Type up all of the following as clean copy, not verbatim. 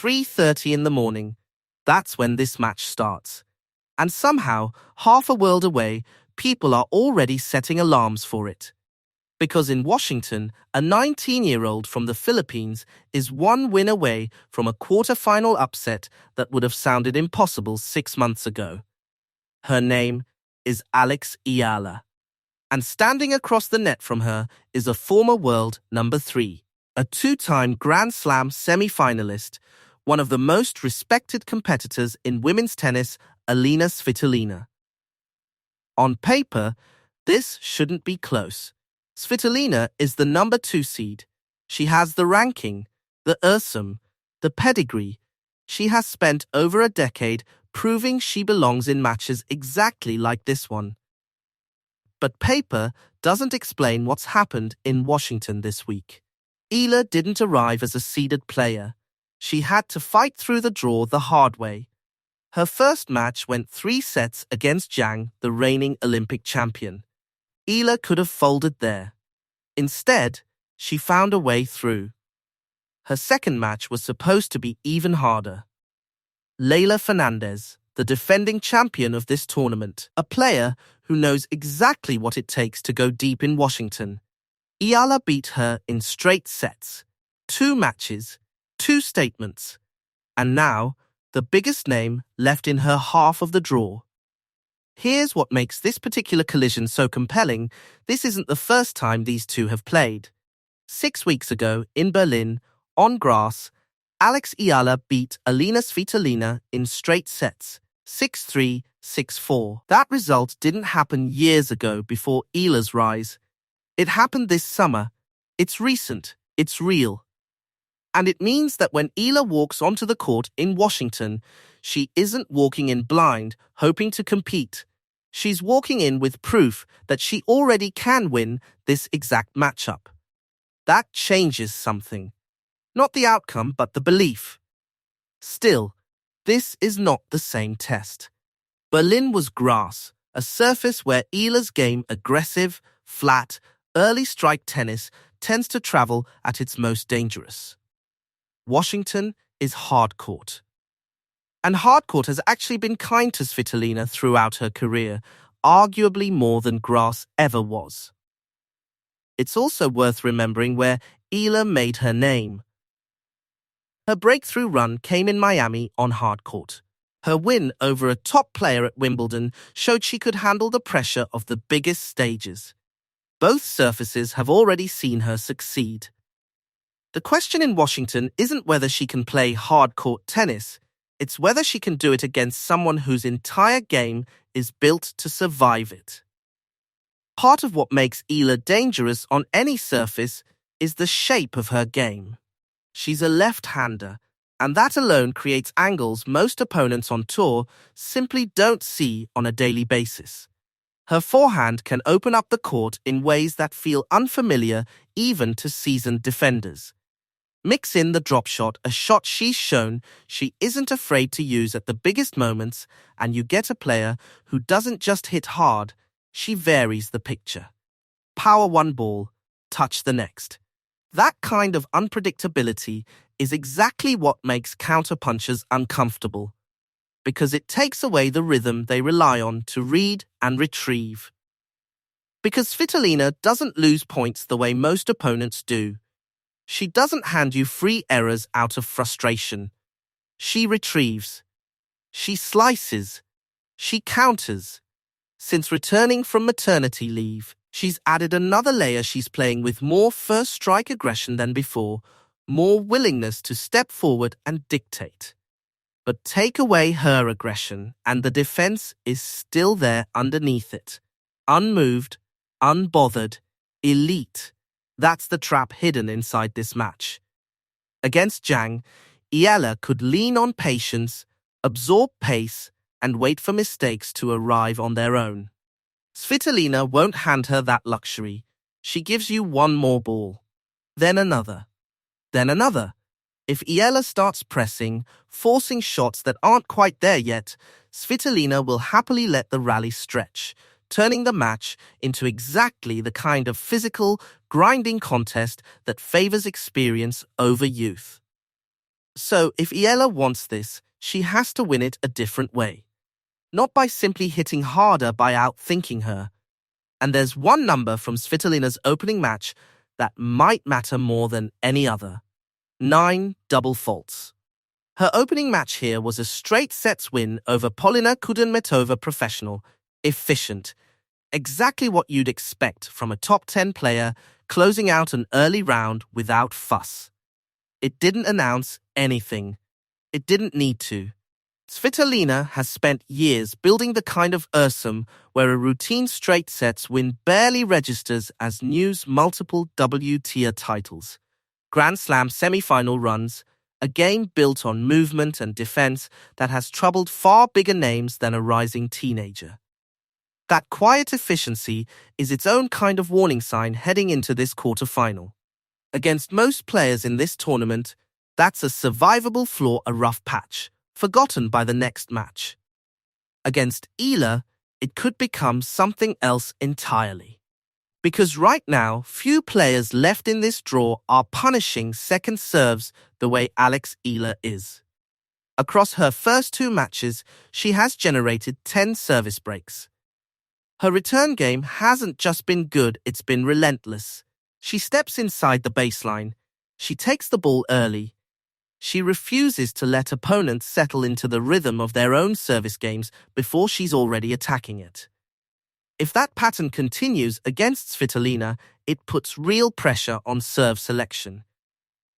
3:30 in the morning. That's when this match starts. And somehow, half a world away, people are already setting alarms for it. Because in Washington, a 19-year-old from the Philippines is one win away from a quarter-final upset that would have sounded impossible 6 months ago. Her name is Alex Eala. And standing across the net from her is a former world number 3, a 2-time Grand Slam semi-finalist, one of the most respected competitors in women's tennis, Alina Svitolina. On paper, this shouldn't be close. Svitolina is the number 2 seed. She has the ranking, the Ursum, the pedigree. She has spent over a decade proving she belongs in matches exactly like this one. But paper doesn't explain what's happened in Washington this week. Eala didn't arrive as a seeded player. She had to fight through the draw the hard way. Her first match went 3 sets against Zhang, the reigning Olympic champion. Eala could have folded there. Instead, she found a way through. Her second match was supposed to be even harder. Leylah Fernandez, the defending champion of this tournament, a player who knows exactly what it takes to go deep in Washington. Eala beat her in straight sets. 2 matches, 2 statements. And now, the biggest name left in her half of the draw. Here's what makes this particular collision so compelling. This isn't the first time these two have played. 6 weeks ago, in Berlin, on grass, Alex Eala beat Alina Svitolina in straight sets, 6-3, 6-4. That result didn't happen years ago before Eala's rise. It happened this summer. It's recent. It's real. And it means that when Eala walks onto the court in Washington, she isn't walking in blind, hoping to compete. She's walking in with proof that she already can win this exact matchup. That changes something. Not the outcome, but the belief. Still, this is not the same test. Berlin was grass, a surface where Eala's game, aggressive, flat, early strike tennis, tends to travel at its most dangerous. Washington is hard court. And hard court has actually been kind to Svitolina throughout her career, arguably more than grass ever was. It's also worth remembering where Eala made her name. Her breakthrough run came in Miami on hard court. Her win over a top player at Wimbledon showed she could handle the pressure of the biggest stages. Both surfaces have already seen her succeed. The question in Washington isn't whether she can play hard court tennis, it's whether she can do it against someone whose entire game is built to survive it. Part of what makes Eala dangerous on any surface is the shape of her game. She's a left-hander, and that alone creates angles most opponents on tour simply don't see on a daily basis. Her forehand can open up the court in ways that feel unfamiliar even to seasoned defenders. Mix in the drop shot, a shot she's shown she isn't afraid to use at the biggest moments, and you get a player who doesn't just hit hard, she varies the picture. Power one ball, touch the next. That kind of unpredictability is exactly what makes counterpunchers uncomfortable, because it takes away the rhythm they rely on to read and retrieve. Because Svitolina doesn't lose points the way most opponents do. She doesn't hand you free errors out of frustration. She retrieves. She slices. She counters. Since returning from maternity leave, she's added another layer. She's playing with more first strike aggression than before, more willingness to step forward and dictate. But take away her aggression, and the defense is still there underneath it. Unmoved, unbothered, elite. That's the trap hidden inside this match. Against Zhang, Eala could lean on patience, absorb pace, and wait for mistakes to arrive on their own. Svitolina won't hand her that luxury. She gives you one more ball, then another, then another. If Eala starts pressing, forcing shots that aren't quite there yet, Svitolina will happily let the rally stretch, turning the match into exactly the kind of physical, grinding contest that favors experience over youth. So if Eala wants this, she has to win it a different way. Not by simply hitting harder by outthinking her. And there's one number from Svitolina's opening match that might matter more than any other. 9 double faults. Her opening match here was a straight sets win over Polina Kudenmetova Professional. Efficient. Exactly what you'd expect from a top 10 player closing out an early round without fuss. It didn't announce anything. It didn't need to. Svitolina has spent years building the kind of Ursum where a routine straight sets win barely registers as news multiple W-tier titles. Grand Slam semi-final runs, a game built on movement and defense that has troubled far bigger names than a rising teenager. That quiet efficiency is its own kind of warning sign heading into this quarterfinal. Against most players in this tournament, that's a survivable flaw, a rough patch, forgotten by the next match. Against Eala, it could become something else entirely. Because right now, few players left in this draw are punishing second serves the way Alex Eala is. Across her first 2 matches, she has generated 10 service breaks. Her return game hasn't just been good, it's been relentless. She steps inside the baseline. She takes the ball early. She refuses to let opponents settle into the rhythm of their own service games before she's already attacking it. If that pattern continues against Svitolina, it puts real pressure on serve selection.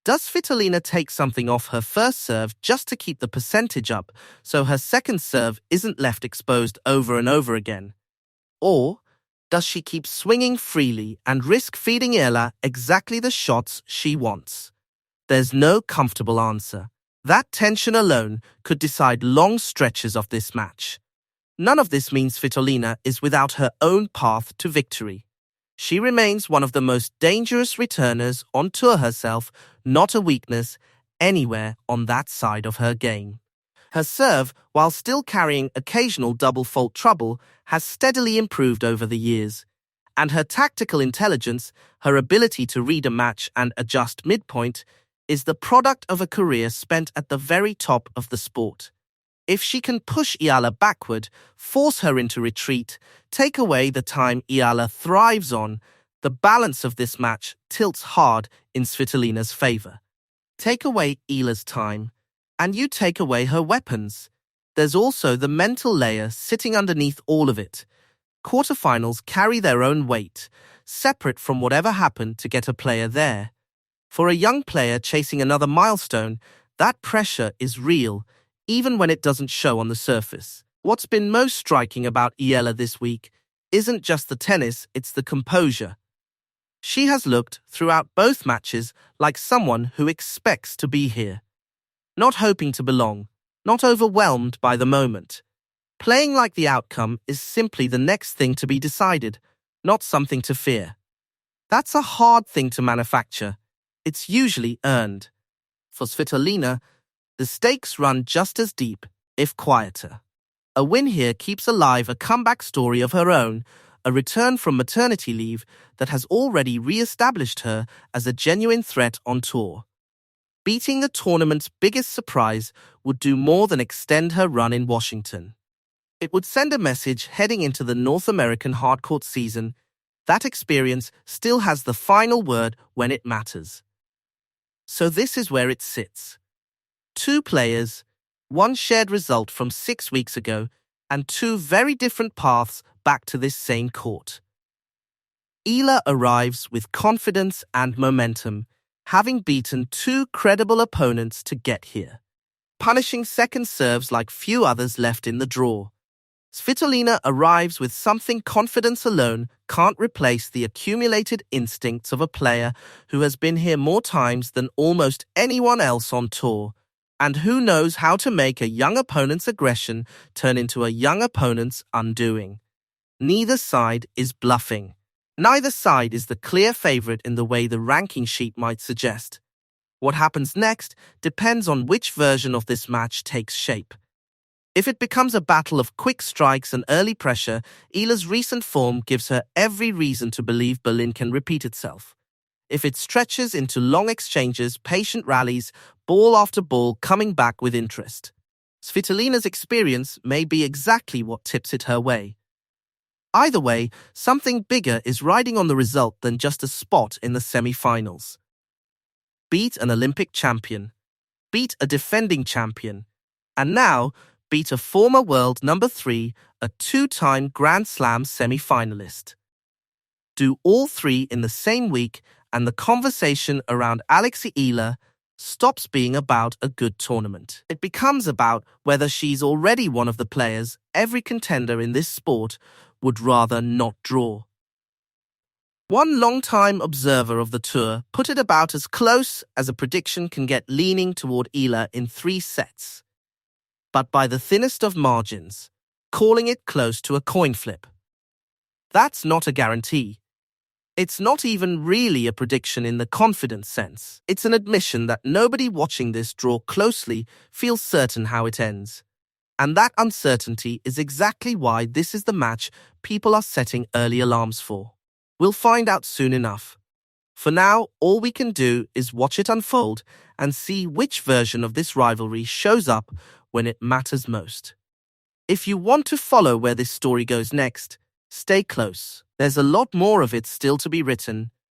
Does Svitolina take something off her first serve just to keep the percentage up so her second serve isn't left exposed over and over again? Or does she keep swinging freely and risk feeding Eala exactly the shots she wants? There's no comfortable answer. That tension alone could decide long stretches of this match. None of this means Svitolina is without her own path to victory. She remains one of the most dangerous returners on tour herself, not a weakness anywhere on that side of her game. Her serve, while still carrying occasional double fault trouble, has steadily improved over the years. And her tactical intelligence, her ability to read a match and adjust midpoint, is the product of a career spent at the very top of the sport. If she can push Eala backward, force her into retreat, take away the time Eala thrives on, the balance of this match tilts hard in Svitolina's favor. Take away Eala's time, and you take away her weapons. There's also the mental layer sitting underneath all of it. Quarterfinals carry their own weight, separate from whatever happened to get a player there. For a young player chasing another milestone, that pressure is real, even when it doesn't show on the surface. What's been most striking about Eala this week isn't just the tennis, it's the composure. She has looked, throughout both matches, like someone who expects to be here. Not hoping to belong, not overwhelmed by the moment. Playing like the outcome is simply the next thing to be decided, not something to fear. That's a hard thing to manufacture. It's usually earned. For Svitolina, the stakes run just as deep, if quieter. A win here keeps alive a comeback story of her own, a return from maternity leave that has already re-established her as a genuine threat on tour. Beating the tournament's biggest surprise would do more than extend her run in Washington. It would send a message heading into the North American hardcourt season. That experience still has the final word when it matters. So this is where it sits. 2 players, 1 shared result from 6 weeks ago, and 2 very different paths back to this same court. Eala arrives with confidence and momentum, having beaten 2 credible opponents to get here, punishing second serves like few others left in the draw. Svitolina arrives with something confidence alone can't replace: the accumulated instincts of a player who has been here more times than almost anyone else on tour, and who knows how to make a young opponent's aggression turn into a young opponent's undoing. Neither side is bluffing. Neither side is the clear favorite in the way the ranking sheet might suggest. What happens next depends on which version of this match takes shape. If it becomes a battle of quick strikes and early pressure, Eala's recent form gives her every reason to believe Berlin can repeat itself. If it stretches into long exchanges, patient rallies, ball after ball coming back with interest. Svitolina's experience may be exactly what tips it her way. Either way, something bigger is riding on the result than just a spot in the semi-finals. Beat an Olympic champion, beat a defending champion, and now beat a former world number 3, a 2-time Grand Slam semi-finalist. Do all 3 in the same week, and the conversation around Alex Eala stops being about a good tournament. It becomes about whether she's already one of the players every contender in this sport would rather not draw. One long-time observer of the tour put it about as close as a prediction can get, leaning toward Eala in 3 sets, but by the thinnest of margins, calling it close to a coin flip. That's not a guarantee. It's not even really a prediction in the confidence sense. It's an admission that nobody watching this draw closely feels certain how it ends. And that uncertainty is exactly why this is the match people are setting early alarms for. We'll find out soon enough. For now, all we can do is watch it unfold and see which version of this rivalry shows up when it matters most. If you want to follow where this story goes next, stay close. There's a lot more of it still to be written,